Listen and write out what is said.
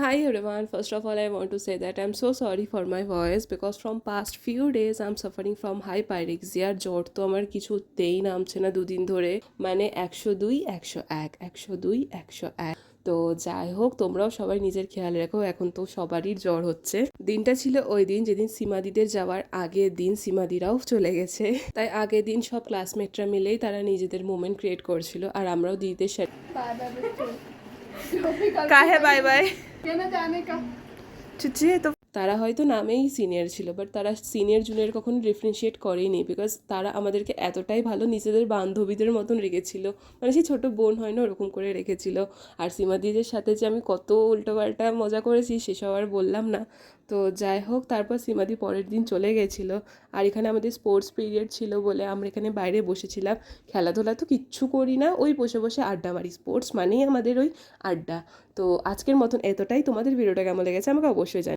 Hi everyone, first of all I want to say that I'm so sorry for my voice because from past few days I'm suffering from hypyrexia জ্বর তো আমার কিছুতেই নামছে না দুদিন ধরে মানে 102 101 102 101 তো যাই হোক তোমরাও সবাই নিজের খেয়াল রাখো এখন তো সবারই জ্বর হচ্ছে দিনটা ছিল ওই দিন যেদিন সীমাদিদের যাওয়ার আগের দিন সীমাদিরাও চলে গেছে তাই আগের দিন সব ক্লাসমেটরা মিলেই তারা নিজেদের মোমেন্ট ক্রিয়েট করছিল আর আমরাও দিদিদের সাথে কাহে বাই বাই তো তারা হয়তো নামেই সিনিয়র ছিল বাট তারা সিনিয়র জুনিয়র কখনো ডিফারেন্সিয়েট করেনি বিকজ তারা আমাদেরকে এতটাই ভালো নিজেদের বান্ধবীদের মতন রেখেছিল মানে সেই ছোটো বোন হয় না ওরকম করে রেখেছিল আর সীমাদিদের সাথে যে আমি কত উল্টোপাল্টা মজা করেছি সেসব আর বললাম না তো যাই হোক তারপর সীমাদি পরের দিন চলে গেছিলো আর এখানে আমাদের স্পোর্টস পিরিয়ড ছিল বলে আমরা এখানে বাইরে বসেছিলাম খেলাধুলা তো কিচ্ছু করি না ওই বসে বসে আড্ডা মারি স্পোর্টস মানেই আমাদের ওই আড্ডা তো আজকের মতন এতটাই তোমাদের ভিডিওটা কেমন লেগেছে আমাকে অবশ্যই জানি